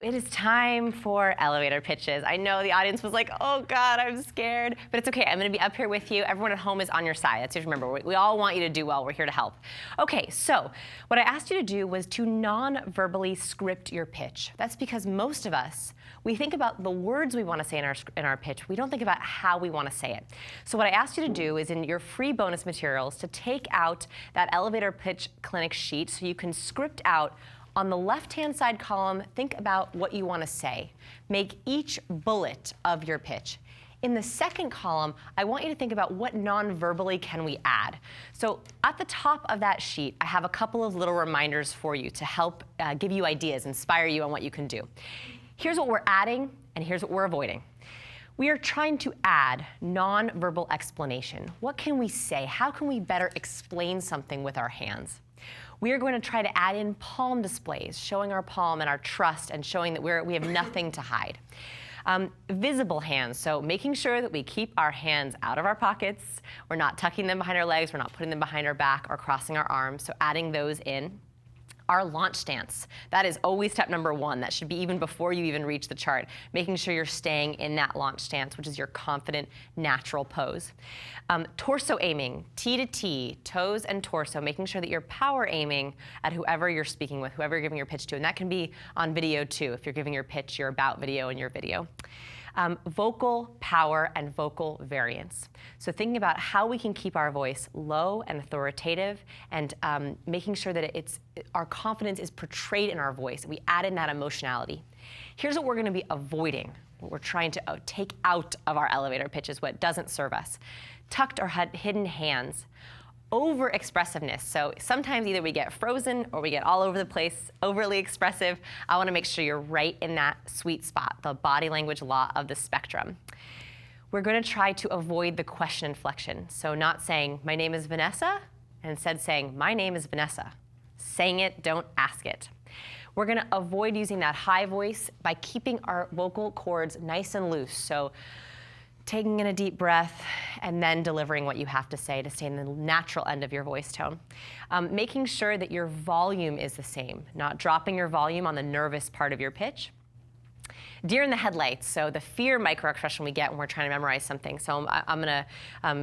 It is time for elevator pitches. I know the audience was like, oh God, I'm scared, but it's okay. I'm gonna be up here with you. Everyone at home is on your side. That's just remember, we all want you to do well. We're here to help. Okay, so what I asked you to do was to non-verbally script your pitch. That's because most of us, we think about the words we wanna say in our pitch. We don't think about how we wanna say it. So what I asked you to do is in your free bonus materials to take out that elevator pitch clinic sheet so you can script out. On the left-hand side column, think about what you want to say. Make each bullet of your pitch. In the second column, I want you to think about what non-verbally can we add. So at the top of that sheet, I have a couple of little reminders for you to help give you ideas, inspire you on what you can do. Here's what we're adding, and here's what we're avoiding. We are trying to add non-verbal explanation. What can we say? How can we better explain something with our hands? We are going to try to add in palm displays, showing our palm and our trust and showing that we have nothing to hide. Visible hands, so making sure that we keep our hands out of our pockets. We're not tucking them behind our legs. We're not putting them behind our back or crossing our arms, so adding those in. Our launch stance, that is always step number one. That should be even before you even reach the chart, making sure you're staying in that launch stance, which is your confident, natural pose. Torso aiming, T to T, toes and torso, making sure that you're power aiming at whoever you're speaking with, whoever you're giving your pitch to, and that can be on video too, if you're giving your pitch, your about video in your video. Vocal power and vocal variance. So thinking about how we can keep our voice low and authoritative and making sure that our confidence is portrayed in our voice. We add in that emotionality. Here's what we're going to be avoiding, what we're trying to take out of our elevator pitches, what doesn't serve us. Tucked or hidden hands. Over-expressiveness. So sometimes either we get frozen or we get all over the place, overly expressive. I want to make sure you're right in that sweet spot, the body language law of the spectrum. We're going to try to avoid the question inflection. So not saying, my name is Vanessa, and instead saying, my name is Vanessa. Saying it, don't ask it. We're going to avoid using that high voice by keeping our vocal cords nice and loose. So taking in a deep breath and then delivering what you have to say to stay in the natural end of your voice tone. Making sure that your volume is the same, not dropping your volume on the nervous part of your pitch. Deer in the headlights, so the fear microexpression we get when we're trying to memorize something. So I'm gonna,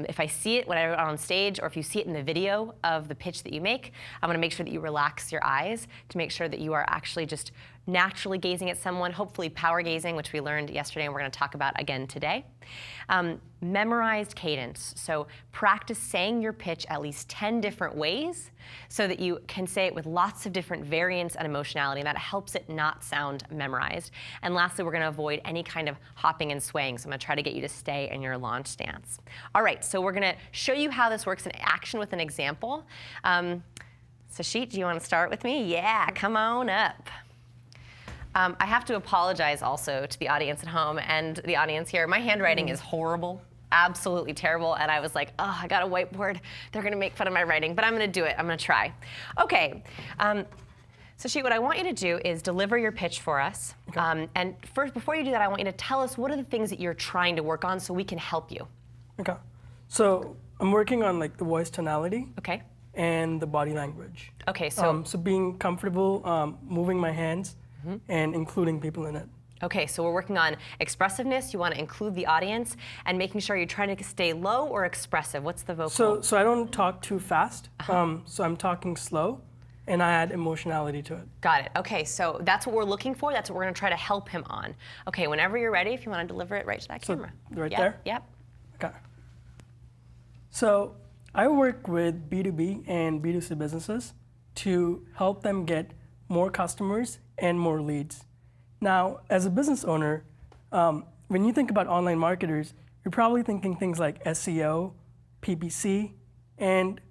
if I see it when I'm on stage or if you see it in the video of the pitch that you make, I'm gonna make sure that you relax your eyes to make sure that you are actually just naturally gazing at someone, hopefully power gazing, which we learned yesterday and we're gonna talk about again today. Memorized cadence, so practice saying your pitch at least 10 different ways so that you can say it with lots of different variants and emotionality, and that helps it not sound memorized. And lastly, we're gonna avoid any kind of hopping and swaying, so I'm gonna try to get you to stay in your launch stance. All right, so we're gonna show you how this works in action with an example. Sashit, do you wanna start with me? Yeah, come on up. I have to apologize also to the audience at home and the audience here. My handwriting is horrible, absolutely terrible, and I was like, oh, I got a whiteboard. They're gonna make fun of my writing, but I'm gonna do it. I'm gonna try. Okay, Sashit, what I want you to do is deliver your pitch for us. Okay. And first, before you do that, I want you to tell us what are the things that you're trying to work on so we can help you. Okay, so I'm working on like the voice tonality. Okay. And the body language. Okay, so. So being comfortable moving my hands and including people in it. Okay, so we're working on expressiveness. You want to include the audience and making sure you're trying to stay low or expressive. What's the vocal? So I don't talk too fast. So I'm talking slow, and I add emotionality to it. Got it. Okay, so that's what we're looking for. That's what we're going to try to help him on. Okay, whenever you're ready, if you want to deliver it right to that camera. Right there? Yep. Okay. So I work with B2B and B2C businesses to help them get more customers and more leads. Now, as a business owner, when you think about online marketers, you're probably thinking things like SEO, PPC, and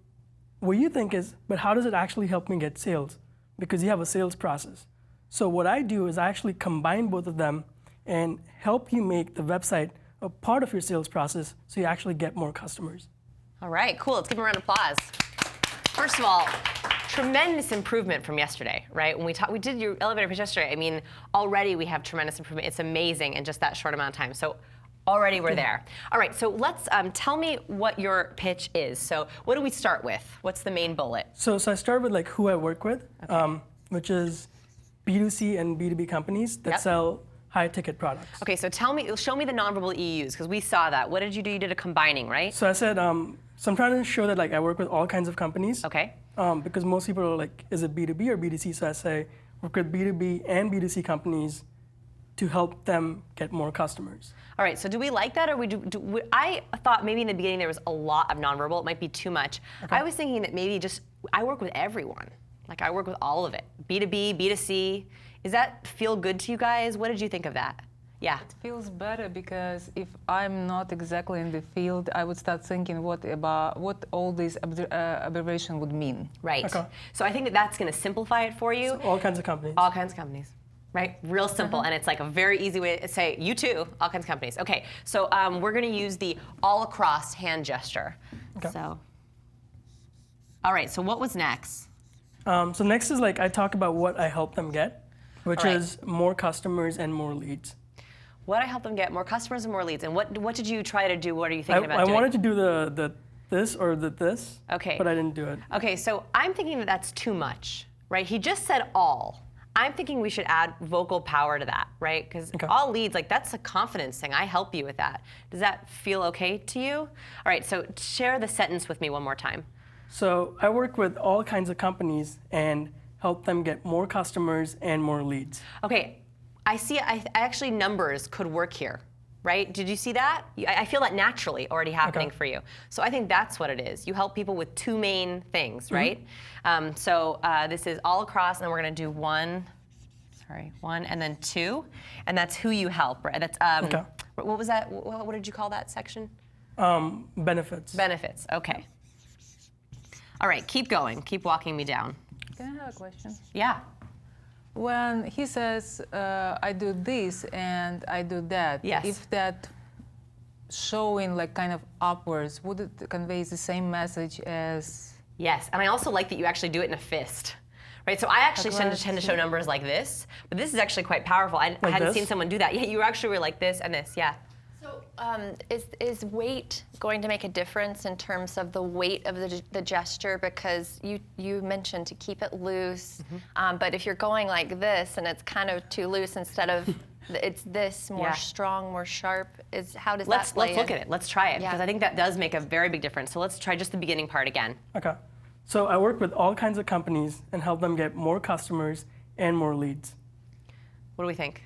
what you think is, but how does it actually help me get sales? Because you have a sales process. So what I do is I actually combine both of them and help you make the website a part of your sales process so you actually get more customers. All right, cool. Let's give him a round of applause. First of all, tremendous improvement from yesterday, right? When we did your elevator pitch yesterday, I mean, already we have tremendous improvement. It's amazing in just that short amount of time. So already we're there. All right, so let's tell me what your pitch is. So what do we start with? What's the main bullet? So I start with like who I work with, okay. Which is B2C and B2B companies that Yep. sell high-ticket products. Okay, so show me the nonverbal EUs, because we saw that. What did you do? You did a combining, right? So I said, so I'm trying to show that like I work with all kinds of companies. Okay. Because most people are like, is it B2B or B2C? So I say, work with B2B and B2C companies to help them get more customers. All right, so do we like that, or I thought maybe in the beginning there was a lot of nonverbal. It might be too much. Okay. I was thinking that maybe just, I work with everyone. Like I work with all of it. B2B, B2C. Does that feel good to you guys? What did you think of that? Yeah. It feels better because if I'm not exactly in the field, I would start thinking what all this abbreviation would mean. Right. Okay. So I think that that's going to simplify it for you. So all kinds of companies. All kinds of companies. Right? Real simple, and it's like a very easy way to say, you too, all kinds of companies. Okay, so we're gonna use the all across hand gesture. Okay. So, all right, so what was next? So next is like I talk about what I help them get, which All right. is more customers and more leads. What I help them get, more customers and more leads. And what did you try to do? What are you thinking about I doing? wanted to do the this or the this, Okay. but I didn't do it. Okay, so I'm thinking that that's too much, right? He just said all. I'm thinking we should add vocal power to that, right? Because Okay. all leads, like that's a confidence thing. I help you with that. Does that feel okay to you? All right, so share the sentence with me one more time. So I work with all kinds of companies and help them get more customers and more leads. Okay, I see, I actually numbers could work here, right? Did you see that? I feel that naturally already happening Okay. for you. So I think that's what it is. You help people with two main things, right? So this is all across, and then we're gonna do one and then two, and that's who you help, right? That's, Okay. what was that, what did you call that section? Benefits. Benefits, okay. All right, keep going, keep walking me down. Can I have a question? Yeah. When he says, I do this and I do that, Yes. if that showing like kind of upwards, would it convey the same message as... Yes, and I also like that you actually do it in a fist. Right, so I actually tend to show numbers like this, but this is actually quite powerful. I hadn't this? seen someone do that. Yeah, you actually were like this and this, yeah. So is weight going to make a difference in terms of the weight of the gesture? Because you mentioned to keep it loose, but if you're going like this and it's kind of too loose instead of it's this more Yeah. strong, more sharp, how does that Let's play look in? at it. Let's try it, Yeah. because I think that does make a very big difference. So let's try just the beginning part again. Okay. So I work with all kinds of companies and help them get more customers and more leads. What do we think?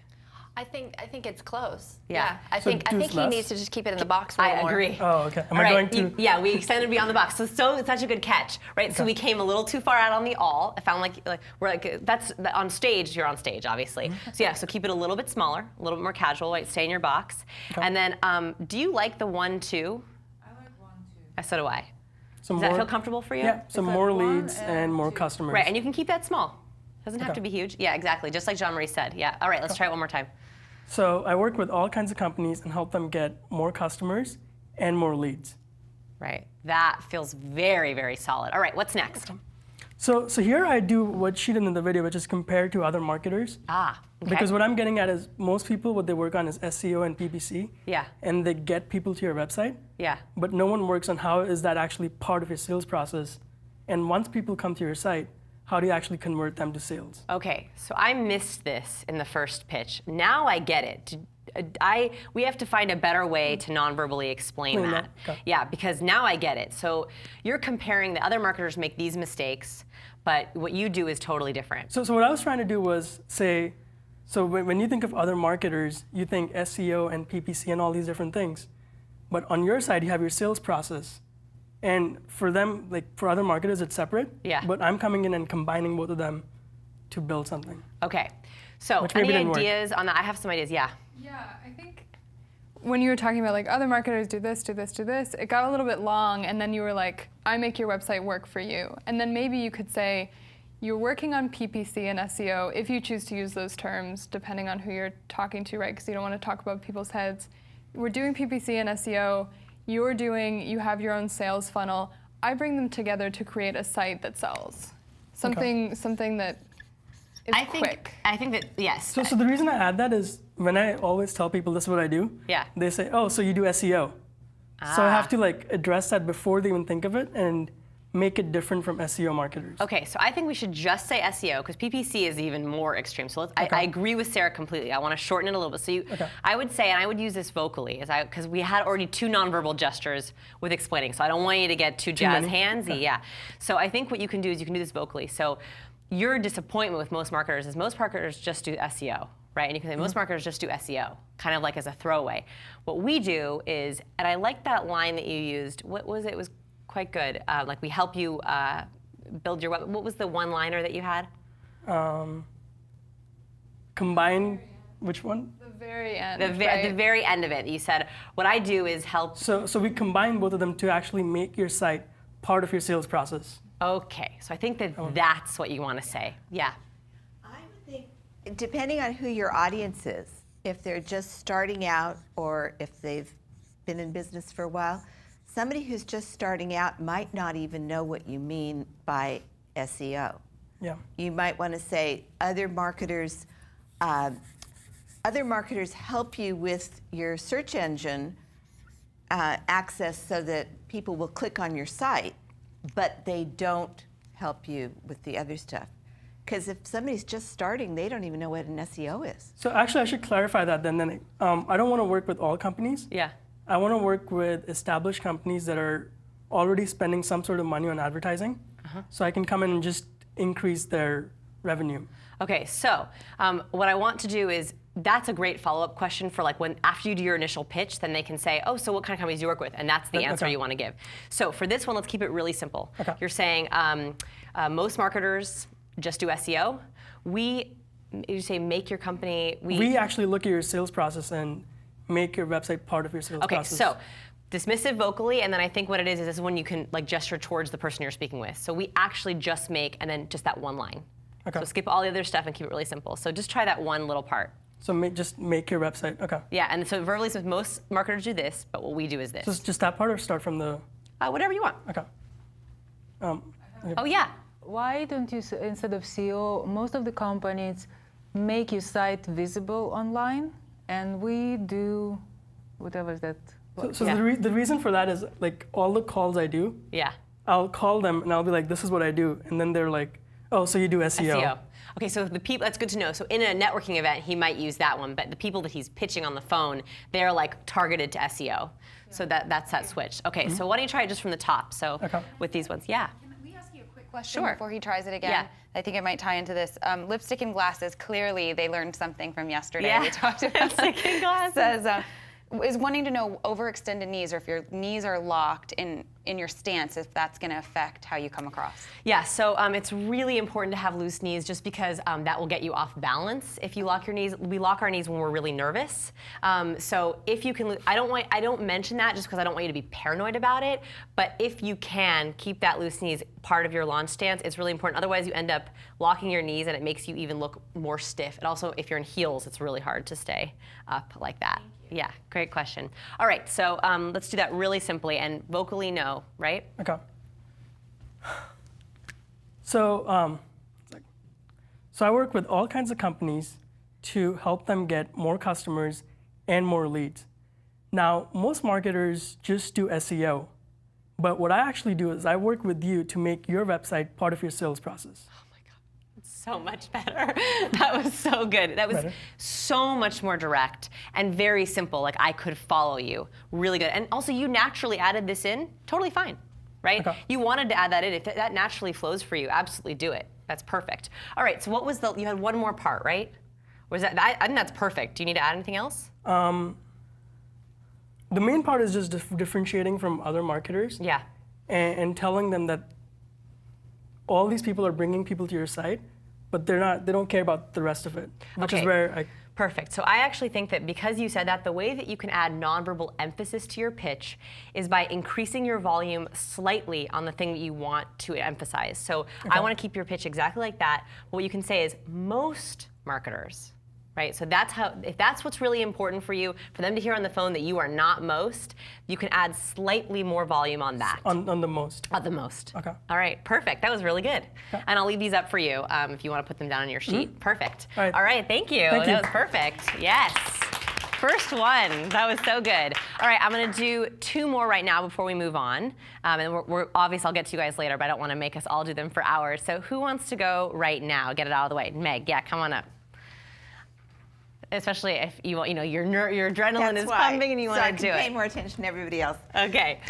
I think it's close. Yeah. I So think do he less? needs to just keep it in the box a little I more. agree. Oh, okay. Am All I right, going to? yeah, we extended beyond the box. So it's such a good catch, right? So we came a little too far out on the all. I found like we're like that's on stage. You're on stage, obviously. So yeah, so keep it a little bit smaller, a little bit more casual. Right, stay in your box. Okay. And then, do you like the 1, 2? I like 1, 2. So do I. Some Does that feel comfortable for you? Yeah, some like more 1 leads and and more 2. customers. Right, and you can keep that small. Doesn't have Okay. to be huge. Yeah, exactly. Just like Jean-Marie said. Yeah. All right, let's try it one more time. So I work with all kinds of companies and help them get more customers and more leads. Right. That feels very, very solid. All right, what's next? So here I do what she did in the video, which is compare to other marketers. Ah, okay. Because what I'm getting at is most people, what they work on is SEO and PPC. Yeah. And they get people to your website. Yeah. But no one works on how is that actually part of your sales process. And once people come to your site, how do you actually convert them to sales? Okay, so I missed this in the first pitch. Now I get it. We have to find a better way to non-verbally explain Explain that. that, okay. Yeah, because now I get it. So you're comparing the other marketers make these mistakes, but what you do is totally different. So what I was trying to do was say, so when you think of other marketers, you think SEO and PPC and all these different things. But on your side, you have your sales process. And for them, like for other marketers, it's separate. Yeah. But I'm coming in and combining both of them to build something. Okay, so Which any maybe didn't work. ideas on that? I have some ideas, yeah. Yeah, I think when you were talking about like other marketers do this, do this, do this, it got a little bit long, and then you were like, I make your website work for you. And then maybe you could say, you're working on PPC and SEO, if you choose to use those terms, depending on who you're talking to, right? Because you don't want to talk above people's heads. We're doing PPC and SEO, you have your own sales funnel. I bring them together to create a site that sells. Something that is quick. I think that, yes. So the reason I add that is when I always tell people this is what I do, Yeah. they say, oh, so you do SEO. So I have to like address that before they even think of it. And make it different from SEO marketers? Okay, so I think we should just say SEO because PPC is even more extreme. So I agree with Sarah completely. I want to shorten it a little bit. So I would say, and I would use this vocally, because we had already 2 nonverbal gestures with explaining. So I don't want you to get too jazz handsy. Yeah. So I think what you can do is you can do this vocally. So your disappointment with most marketers is most marketers just do SEO. Right? And you can say most marketers just do SEO, kind of like as a throwaway. What we do is, and I like that line that you used. What was it? It was quite good. Like we help you build your web. What was the one-liner that you had? Combine, which one? The very end. At the very end of it, you said, what I do is help. So we combine both of them to actually make your site part of your sales process. Okay, so I think that that's what you want to say. Yeah. I would think, depending on who your audience is, if they're just starting out or if they've been in business for a while, somebody who's just starting out might not even know what you mean by SEO. Yeah. You might want to say other marketers help you with your search engine access so that people will click on your site, but they don't help you with the other stuff. Because if somebody's just starting, they don't even know what an SEO is. So actually, I should clarify that then. I don't want to work with all companies. Yeah. I want to work with established companies that are already spending some sort of money on advertising, so I can come in and just increase their revenue. Okay, so what I want to do is, that's a great follow-up question for like when after you do your initial pitch, then they can say, oh, so what kind of companies do you work with? And that's the answer you want to give. So for this one, let's keep it really simple. Okay. You're saying most marketers just do SEO. You say make your company. We actually look at your sales process and make your website part of your sales process. Okay, so dismissive vocally, and then I think what it is this is when you can like gesture towards the person you're speaking with. So we actually just make, and then just that one line. Okay. So skip all the other stuff and keep it really simple. So just try that one little part. So just make your website. Okay. Yeah, and so verbally, so most marketers do this, but what we do is this. So just that part, or start from the? Whatever you want. Okay. Oh yeah. Why don't you, instead of SEO, most of the companies make your site visible online, and we do whatever that. So the reason for that is like all the calls I do. Yeah. I'll call them and I'll be like, this is what I do, and then they're like, oh, so you do SEO. SEO. Okay, so the people, that's good to know. So in a networking event, he might use that one, but the people that he's pitching on the phone, they're like targeted to SEO. So that's that switch. Okay, so why don't you try it just from the top? So with these ones, yeah. Can we ask you a quick question Sure. before he tries it again? Yeah. I think it might tie into this. Lipstick and glasses, clearly they learned something from yesterday. Yeah. We talked about Lipstick and glasses. Says, is wanting to know overextended knees, or if your knees are locked in your stance, if that's going to affect how you come across. Yeah, so it's really important to have loose knees just because that will get you off balance if you lock your knees. We lock our knees when we're really nervous. So if you can, I don't mention that just because I don't want you to be paranoid about it, but if you can keep that loose knees part of your launch stance, it's really important. Otherwise you end up locking your knees and it makes you even look more stiff. And also if you're in heels, it's really hard to stay up like that. Yeah, great question. All right, so let's do that really simply and vocally no, right? Okay. So, so I work with all kinds of companies to help them get more customers and more leads. Now, most marketers just do SEO, but what I actually do is I work with you to make your website part of your sales process. So much better. That was so good. That was Better. so much more direct and very simple. Like I could follow you. Really good. And also you naturally added this in. Totally fine, right? Okay. You wanted to add that in. If that naturally flows for you, absolutely do it. That's perfect. All right, so what was you had one more part, right? Was that, I think that's perfect. Do you need to add anything else? The main part is just differentiating from other marketers. Yeah. And telling them that all these people are bringing people to your site, but they don't care about the rest of it, which is where Perfect. So I actually think that because you said that, the way that you can add nonverbal emphasis to your pitch is by increasing your volume slightly on the thing that you want to emphasize. So I want to keep your pitch exactly like that. What you can say is most marketers. Right? So that's how, if that's what's really important for you, for them to hear on the phone that you are not most, you can add slightly more volume on that. on the most. On the most. Okay. All right, perfect. That was really good. And I'll leave these up for you if you want to put them down on your sheet. Perfect. All right. All right, thank you. Thank you. That was perfect. Yes. First one. That was so good. All right, I'm gonna do 2 more right now before we move on. And we're obviously, I'll get to you guys later, but I don't wanna make us all do them for hours. So who wants to go right now? Get it out of the way. Meg, yeah, come on up. Especially if you want, your adrenaline That's is why. pumping and you So wanna I do can pay it. more attention to everybody else. Okay.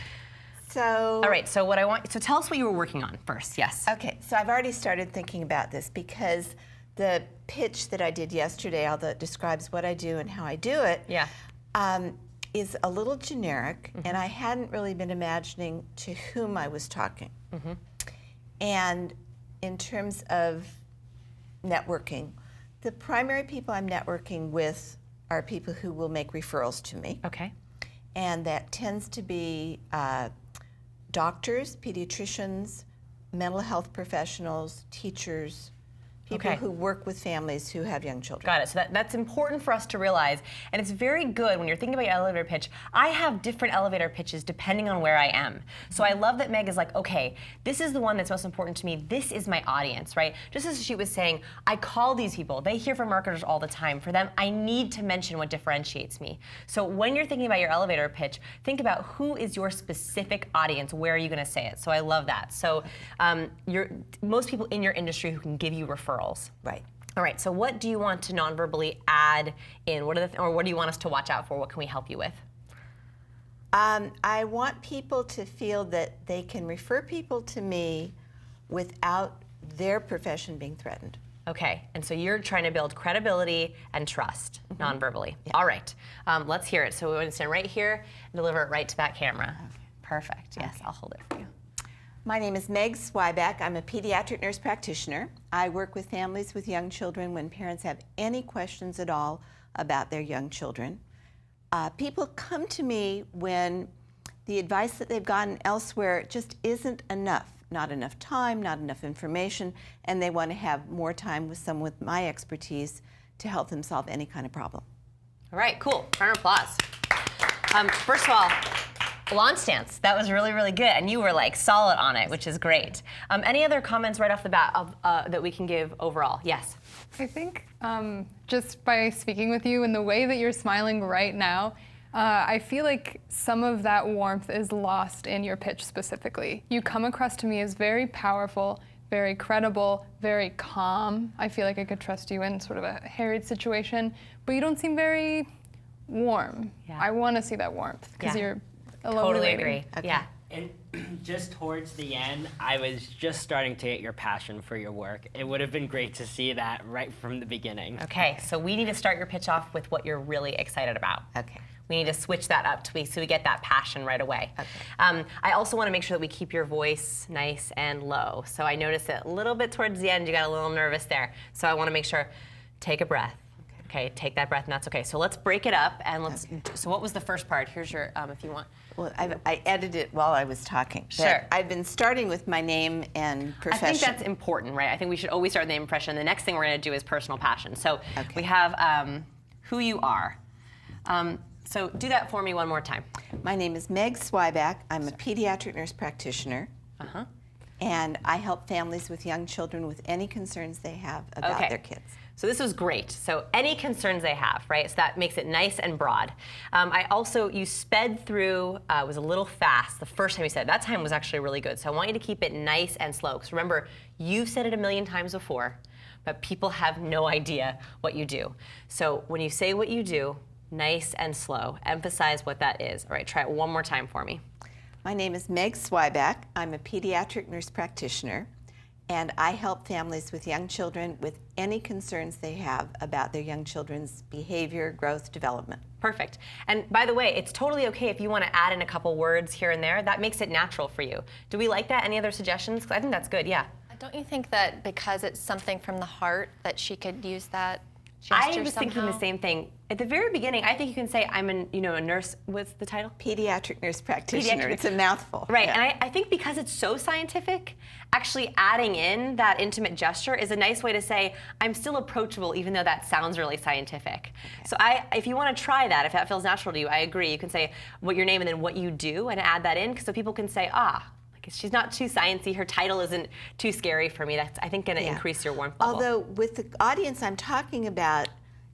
So. All right, so so tell us what you were working on first, yes. Okay, so I've already started thinking about this because the pitch that I did yesterday, although it describes what I do and how I do it, Yeah. is a little generic, and I hadn't really been imagining to whom I was talking. And in terms of networking, the primary people I'm networking with are people who will make referrals to me. Okay. And that tends to be doctors, pediatricians, mental health professionals, teachers, people Okay. who work with families who have young children. Got it. So that's important for us to realize. And it's very good when you're thinking about your elevator pitch. I have different elevator pitches depending on where I am. So I love that Meg is like, okay, this is the one that's most important to me. This is my audience, right? Just as she was saying, I call these people. They hear from marketers all the time. For them, I need to mention what differentiates me. So when you're thinking about your elevator pitch, think about who is your specific audience. Where are you going to say it? So I love that. So most people in your industry who can give you referrals. Right. All right, so what do you want to non-verbally add in? What do you want us to watch out for? What can we help you with? I want people to feel that they can refer people to me without their profession being threatened. Okay, and so you're trying to build credibility and trust non-verbally. All right, let's hear it. So we want to stand right here and deliver it right to that camera. Okay. Perfect, yes, I'll hold it for you. My name is Meg Swyback. I'm a pediatric nurse practitioner. I work with families with young children when parents have any questions at all about their young children. People come to me when the advice that they've gotten elsewhere just isn't enough. Not enough time, not enough information, and they want to have more time with someone with my expertise to help them solve any kind of problem. All right, cool. Round of applause. First of all, launch stance. That was really, really good, and you were like solid on it, which is great. Any other comments right off the bat that we can give overall? Yes. I think just by speaking with you and the way that you're smiling right now, I feel like some of that warmth is lost in your pitch specifically. You come across to me as very powerful, very credible, very calm. I feel like I could trust you in sort of a harried situation, but you don't seem very warm. Yeah. I want to see that warmth because Yeah. you're Totally illuminating. agree. Okay. Yeah. And just towards the end, I was just starting to get your passion for your work. It would have been great to see that right from the beginning. Okay, so we need to start your pitch off with what you're really excited about. Okay. We need to switch that up so we get that passion right away. Okay. I also want to make sure that we keep your voice nice and low. So I noticed that a little bit towards the end, you got a little nervous there. So I want to make sure, take a breath. Okay, take that breath, and that's okay. So let's break it up, and let's. Okay. So what was the first part? Here's your, if you want. Well, I edited it while I was talking. Sure. I've been starting with my name and profession. I think that's important, right? I think we should always start with name and profession. The next thing we're going to do is personal passion. So Okay. we have who you are. So do that for me one more time. My name is Meg Swyback. I'm a pediatric nurse practitioner. And I help families with young children with any concerns they have about their kids. So this was great. So any concerns they have, right? So that makes it nice and broad. You sped through, it was a little fast the first time you said it. That time was actually really good. So I want you to keep it nice and slow. Because remember, you've said it 1,000,000 times before, but people have no idea what you do. So when you say what you do, nice and slow, emphasize what that is. All right, try it one more time for me. My name is Meg Swyback. I'm a pediatric nurse practitioner. And I help families with young children with any concerns they have about their young children's behavior, growth, development. Perfect. And by the way, it's totally okay if you want to add in a couple words here and there. That makes it natural for you. Do we like that? Any other suggestions? 'Cause I think that's good, yeah. Don't you think that because it's something from the heart that she could use that gesture I was thinking the same thing. At the very beginning, I think you can say, I'm a nurse. What's the title? Pediatric nurse practitioner. It's a mouthful. Right, Yeah. and I think because it's so scientific, actually adding in that intimate gesture is a nice way to say, I'm still approachable even though that sounds really scientific. Okay. So if you want to try that, if that feels natural to you, I agree. You can say what your name and then what you do and add that in so people can say, she's not too sciencey, her title isn't too scary for me. That's, I think, going to increase your warmth level. Although with the audience I'm talking about,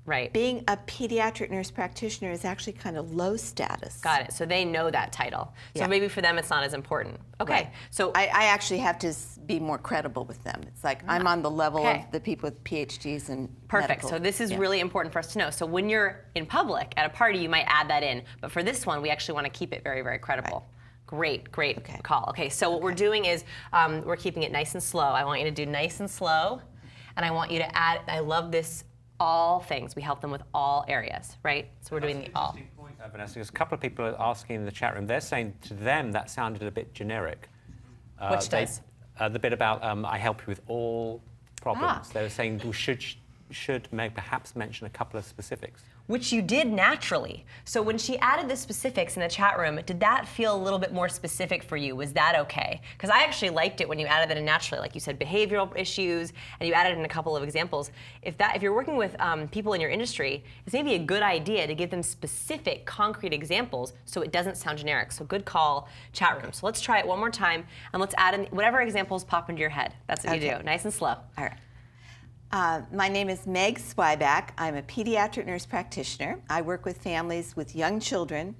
Right. Being a pediatric nurse practitioner is actually kind of low status. Got it. So they know that title. So Yeah. maybe for them it's not as important. Okay. Right. So I actually have to be more credible with them. It's like I'm on the level Okay. of the people with PhDs and perfect. medical. So this is really important for us to know. So when you're in public at a party, you might add that in. But for this one, we actually want to keep it very, very credible. Great call. Okay, so what we're doing is we're keeping it nice and slow. I want you to do nice and slow. And I want you to add, I love this, all things. We help them with all areas, right? So we're doing the all. Point, Vanessa, because a couple of people are asking in the chat room, they're saying to them that sounded a bit generic. Which does? The bit about I help you with all problems. They were saying we should perhaps mention a couple of specifics. Which you did naturally. So when she added the specifics in the chat room, did that feel a little bit more specific for you? Was that okay? Because I actually liked it when you added that in naturally, like you said, behavioral issues, and you added in a couple of examples. If you're working with people in your industry, it's maybe a good idea to give them specific, concrete examples so it doesn't sound generic. So good call, chat room. So let's try it one more time, and let's add in whatever examples pop into your head. That's what you do, nice and slow. All right. My name is Meg Swyback. I'm a pediatric nurse practitioner. I work with families with young children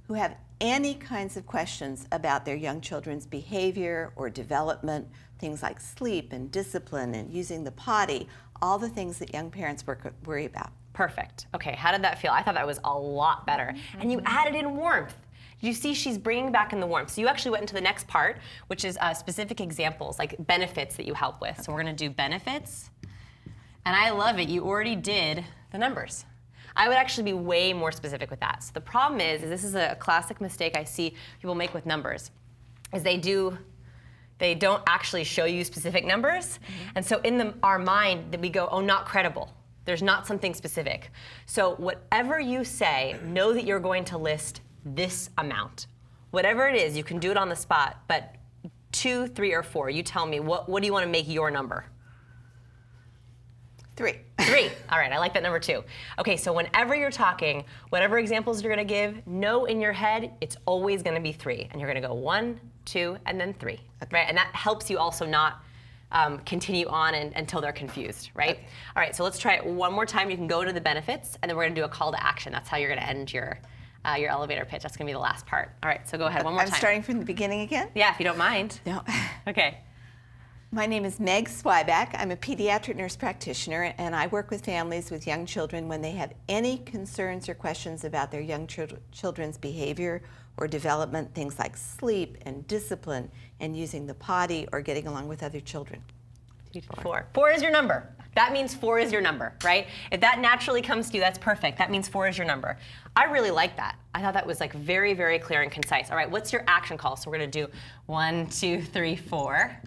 who have any kinds of questions about their young children's behavior or development, things like sleep and discipline and using the potty, all the things that young parents worry about. Perfect. Okay, how did that feel? I thought that was a lot better. And you added in warmth. You see she's bringing back in the warmth. So you actually went into the next part, which is specific examples, like benefits that you help with. So we're gonna do benefits. And I love it, you already did the numbers. I would actually be way more specific with that. So the problem is this is a classic mistake I see people make with numbers, is they don't actually show you specific numbers. And so in our mind, that we go, oh, not credible. There's not something specific. So whatever you say, know that you're going to list this amount. Whatever it is, you can do it on the spot, but 2, 3, or 4, you tell me, what do you want to make your number? 3. 3. All right, I like that number 2. Okay, so whenever you're talking, whatever examples you're going to give, know in your head it's always going to be 3, and you're going to go 1, 2, and then 3, right? And that helps you also not continue on until they're confused, right? Okay. All right, so let's try it one more time. You can go to the benefits, and then we're going to do a call to action. That's how you're going to end your elevator pitch. That's going to be the last part. All right, so go ahead one more time. I'm starting from the beginning again? Yeah, if you don't mind. No. Okay. My name is Meg Swyback. I'm a pediatric nurse practitioner, and I work with families with young children when they have any concerns or questions about their young children's behavior or development, things like sleep and discipline and using the potty or getting along with other children. 4. 4 is your number. That means 4 is your number, right? If that naturally comes to you, that's perfect. That means 4 is your number. I really like that. I thought that was like very, very clear and concise. All right, what's your action call? So we're gonna do 1, 2, 3, 4.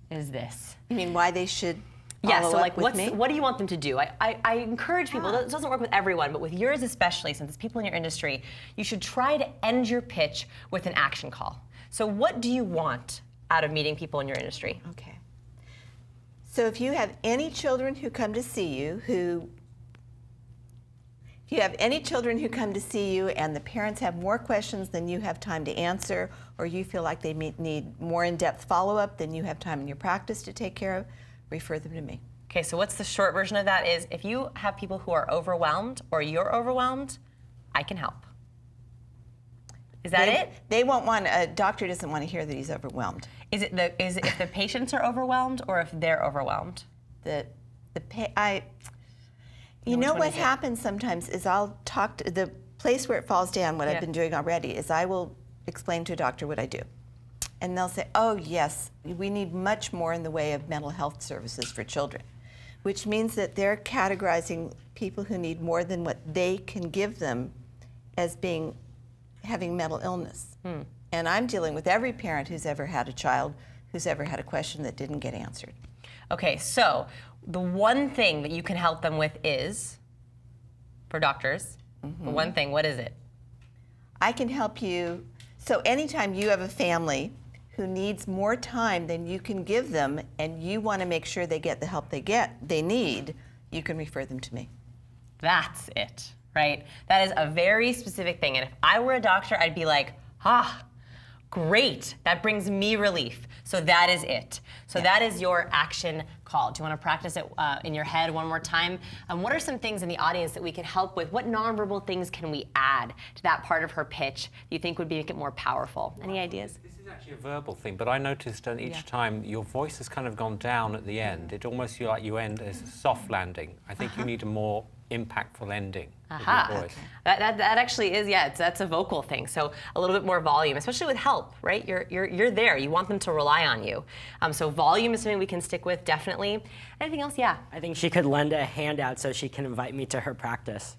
Is this? You mean why they should Yeah, so follow like up with me? what do you want them to do? I encourage people, it doesn't work with everyone, but with yours especially, since it's people in your industry, you should try to end your pitch with an action call. So what do you want out of meeting people in your industry? Okay. So if you have any children who come to see you and the parents have more questions than you have time to answer, or you feel like they need more in-depth follow-up than you have time in your practice to take care of, refer them to me. Okay, so what's the short version of that is if you have people who are overwhelmed or you're overwhelmed, I can help. Is that it? They won't want, a doctor doesn't want to hear that he's overwhelmed. Is it if the patients are overwhelmed or if they're overwhelmed? You know what happens sometimes is I'll talk to the place where it falls down, what I've been doing already, is I will explain to a doctor what I do. And they'll say, oh yes, we need much more in the way of mental health services for children, which means that they're categorizing people who need more than what they can give them as having mental illness. And I'm dealing with every parent who's ever had a child who's ever had a question that didn't get answered. Okay, so the one thing that you can help them with is, for doctors, the one thing, what is it? I can help you. So anytime you have a family who needs more time than you can give them and you want to make sure they get the help they need, you can refer them to me. That's it, right? That is a very specific thing. And if I were a doctor, I'd be like, great, that brings me relief. So that is it. So that is your action called? Do you want to practice it in your head one more time? What are some things in the audience that we can help with? What nonverbal things can we add to that part of her pitch you think would make it more powerful? Any ideas? This is actually a verbal thing, but I noticed each time your voice has kind of gone down at the end. It almost feel like you end as a soft landing. I think you need a more impactful ending with your voice. That actually is, that's a vocal thing. So a little bit more volume, especially with help, right? You're there. You want them to rely on you. So volume is something we can stick with, definitely. Anything else? Yeah. I think she could lend a hand out so she can invite me to her practice.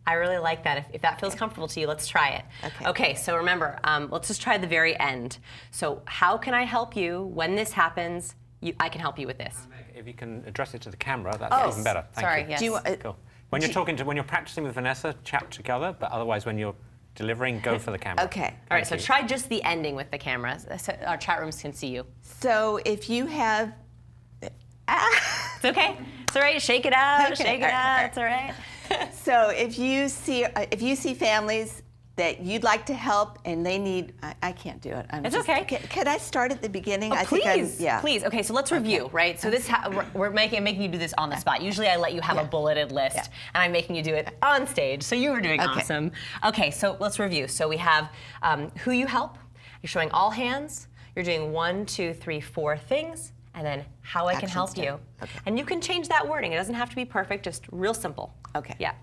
I really like that. If that feels comfortable to you, let's try it. Okay, so remember, let's just try the very end. So how can I help you when this happens? I can help you with this. If you can address it to the camera, that's even better. Thank you. Yes. Cool. When you're practicing with Vanessa, chat together, but otherwise when you're delivering, go for the camera. Okay. All right, so try just the ending with the camera, so our chat rooms can see you. So if you have... It's okay. It's all right. Shake it out. Okay. Shake it out. It's all right. So if you see families that you'd like to help and they need, I can't do it. It's okay. Could I start at the beginning? Please. Please. Okay, so let's review, right? So we're making you do this on the spot. Usually I let you have a bulleted list, and I'm making you do it on stage. So you were doing awesome. Okay, so let's review. So we have who you help. You're showing all hands. You're doing 1, 2, 3, 4 things. And then how I can help you. Okay. And you can change that wording. It doesn't have to be perfect, just real simple. Okay. Yeah.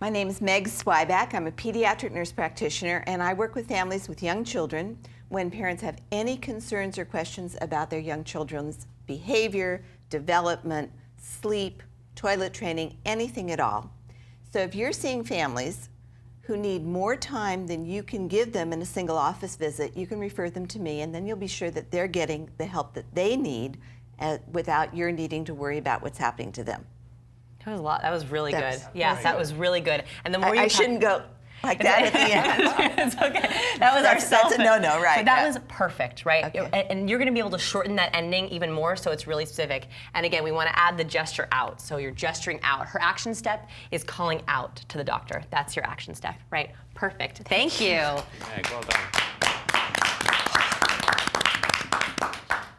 My name is Meg Swyback. I'm a pediatric nurse practitioner, and I work with families with young children when parents have any concerns or questions about their young children's behavior, development, sleep, toilet training, anything at all. So if you're seeing families who need more time than you can give them in a single office visit, you can refer them to me, and then you'll be sure that they're getting the help that they need without your needing to worry about what's happening to them. That was a lot. That was really good. Yes, that was really good. And the more you I shouldn't go like that at the end. It's okay. That was That's a no-no, right? But that was perfect, right? Okay. And you're going to be able to shorten that ending even more, so it's really specific. And again, we want to add the gesture out. So you're gesturing out. Her action step is calling out to the doctor. That's your action step, right? Perfect. Thank you. Meg, well done.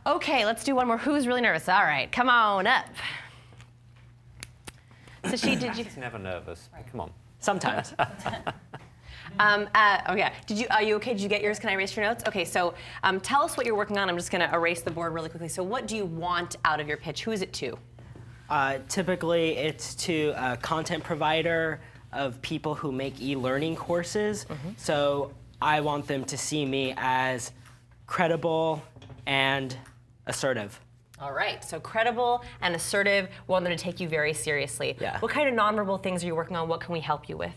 Okay, let's do one more. Who's really nervous? All right, come on up. So did you? She's never nervous. Come on. Sometimes. Okay. Are you okay? Did you get yours? Can I erase your notes? Okay. So tell us what you're working on. I'm just going to erase the board really quickly. So what do you want out of your pitch? Who is it to? Typically, it's to a content provider of people who make e-learning courses. So I want them to see me as credible and assertive. All right, so credible and assertive, we want them to take you very seriously. Yeah. What kind of nonverbal things are you working on? What can we help you with?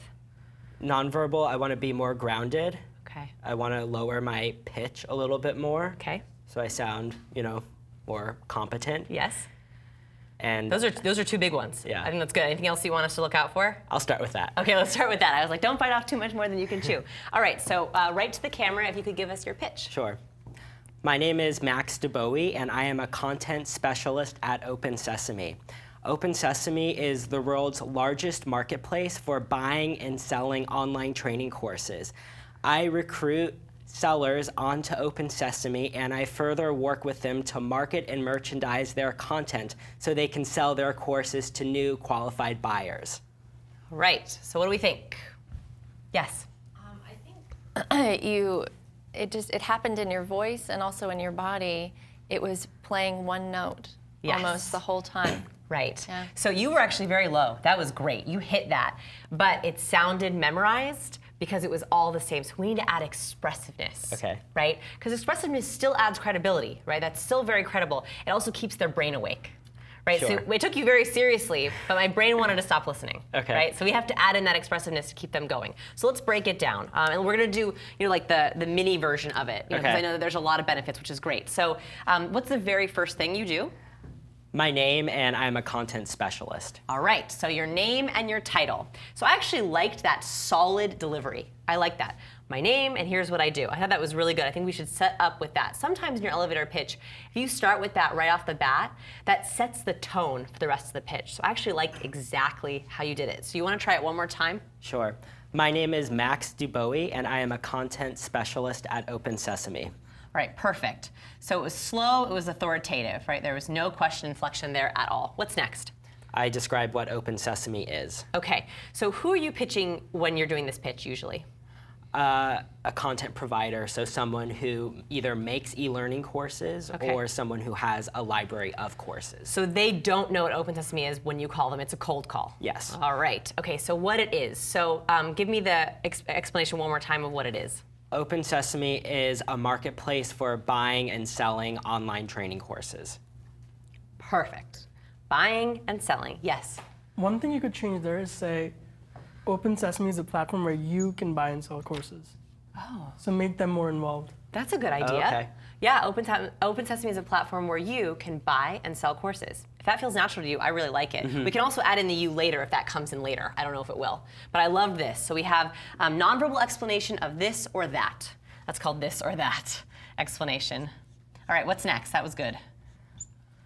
Nonverbal, I want to be more grounded. Okay. I want to lower my pitch a little bit more. Okay. So I sound, more competent. Yes. And Those are two big ones. Yeah. I think that's good. Anything else you want us to look out for? I'll start with that. Okay, let's start with that. I was like, don't bite off too much more than you can chew. All right, so right to the camera, if you could give us your pitch. Sure. My name is Max DeBowie, and I am a content specialist at Open Sesame. Open Sesame is the world's largest marketplace for buying and selling online training courses. I recruit sellers onto Open Sesame, and I further work with them to market and merchandise their content so they can sell their courses to new qualified buyers. Right, so what do we think? Yes. I think it happened in your voice and also in your body. It was playing one note almost the whole time. Right. Yeah. So you were actually very low. That was great. You hit that. But it sounded memorized because it was all the same. So we need to add expressiveness. Okay. Right? Because expressiveness still adds credibility, right? That's still very credible. It also keeps their brain awake. Right? Sure. So it took you very seriously, but my brain wanted to stop listening. Okay. Right? So we have to add in that expressiveness to keep them going. So let's break it down. And we're going to do, like the mini version of it. Because I know that there's a lot of benefits, which is great. So what's the very first thing you do? My name, and I'm a content specialist. All right, so your name and your title. So I actually liked that solid delivery. I like that. My name, and here's what I do. I thought that was really good. I think we should set up with that. Sometimes in your elevator pitch, if you start with that right off the bat, that sets the tone for the rest of the pitch. So I actually like exactly how you did it. So you want to try it one more time? Sure. My name is Max DeBowie, and I am a content specialist at Open Sesame. All right, perfect. So it was slow, it was authoritative, right? There was no question inflection there at all. What's next? I described what Open Sesame is. Okay, so who are you pitching when you're doing this pitch usually? A content provider, so someone who either makes e-learning courses or someone who has a library of courses. So they don't know what Open Sesame is when you call them. It's a cold call. Yes. All right. Okay, so what it is. So give me the explanation one more time of what it is. Open Sesame is a marketplace for buying and selling online training courses. Perfect. Buying and selling. Yes. One thing you could change there is say, Open Sesame is a platform where you can buy and sell courses. Oh. So make them more involved. That's a good idea. Okay. Yeah, Open Sesame is a platform where you can buy and sell courses. If that feels natural to you, I really like it. We can also add in the you later if that comes in later. I don't know if it will. But I love this. So we have nonverbal explanation of this or that. That's called this or that explanation. All right, what's next? That was good.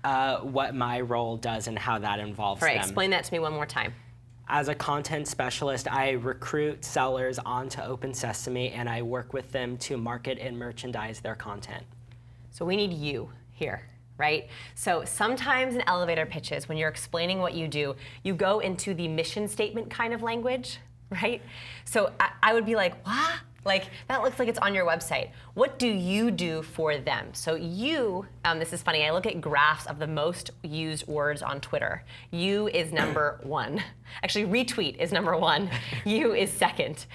What my role does and how that involves All right, them. explain that to me one more time. As a content specialist, I recruit sellers onto Open Sesame and I work with them to market and merchandise their content. So we need you here, right? So sometimes in elevator pitches, when you're explaining what you do, you go into the mission statement kind of language, right? So I would be like, what? Like, that looks like it's on your website. What do you do for them? So you, this is funny, I look at graphs of the most used words on Twitter. You is number 1. Actually, retweet is number 1. You is second.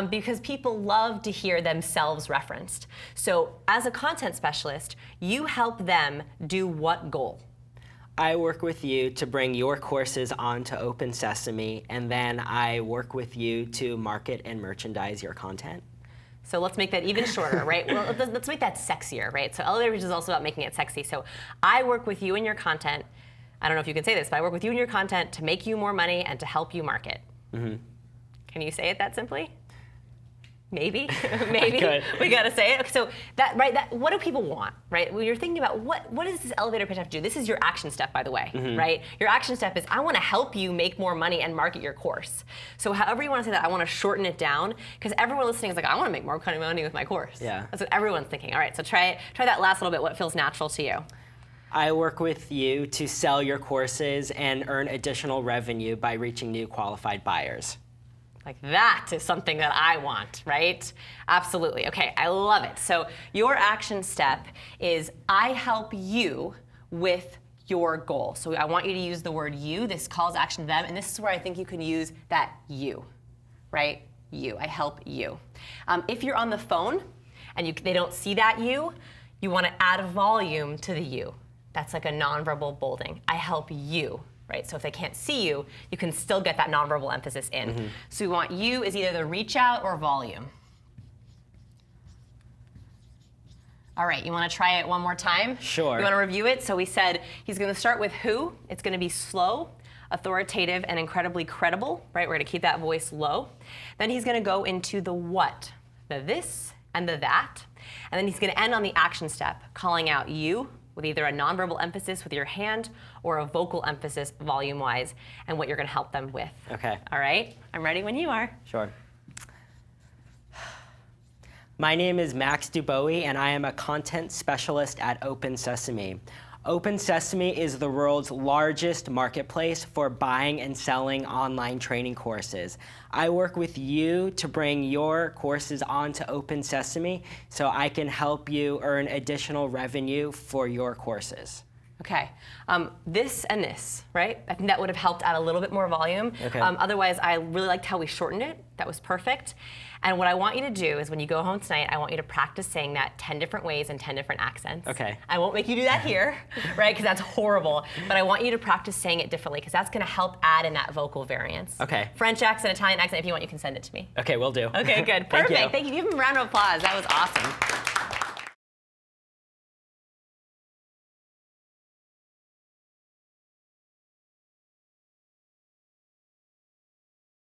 Because people love to hear themselves referenced. So as a content specialist, you help them do what goal? I work with you to bring your courses onto Open Sesame, and then I work with you to market and merchandise your content. So let's make that even shorter, right? Well, let's make that sexier, right? So elevator pitch is also about making it sexy. So I work with you and your content. I don't know if you can say this, but I work with you and your content to make you more money and to help you market. Can you say it that simply? Maybe, maybe. We gotta say it. Okay, so that, right? That, what do people want, right? When you're thinking about what does this elevator pitch have to do? This is your action step, by the way, right? Your action step is I want to help you make more money and market your course. So however you want to say that, I want to shorten it down because everyone listening is like, I want to make more money with my course. Yeah. That's what everyone's thinking. All right, so try that last little bit. What feels natural to you? I work with you to sell your courses and earn additional revenue by reaching new qualified buyers. Like that is something that I want, right? Absolutely. Okay, I love it. So your action step is I help you with your goal. So I want you to use the word you. This calls action to them, and this is where I think you can use that you, right? You. I help you. If you're on the phone and they don't see that you want to add a volume to the you. That's like a nonverbal bolding. I help you. Right? So if they can't see you, you can still get that nonverbal emphasis in. So we want you is either the reach out or volume. All right, you want to try it one more time? Sure. You want to review it? So we said he's going to start with who. It's going to be slow, authoritative, and incredibly credible, right? We're going to keep that voice low. Then he's going to go into the what, the this and the that. And then he's going to end on the action step, calling out you, with either a nonverbal emphasis with your hand or a vocal emphasis volume-wise, and what you're gonna help them with. Okay. All right, I'm ready when you are. Sure. My name is Max Dubois, and I am a content specialist at Open Sesame. Open Sesame is the world's largest marketplace for buying and selling online training courses. I work with you to bring your courses onto Open Sesame so I can help you earn additional revenue for your courses. Okay, this and this, right? I think that would have helped add a little bit more volume. Okay. Otherwise, I really liked how we shortened it. That was perfect. And what I want you to do is when you go home tonight, I want you to practice saying that 10 different ways in 10 different accents. Okay. I won't make you do that here, right? Because that's horrible. But I want you to practice saying it differently because that's going to help add in that vocal variance. Okay. French accent, Italian accent, if you want, you can send it to me. Okay, will do. Okay, good. Thank you. Perfect. Thank you. Give him a round of applause. That was awesome.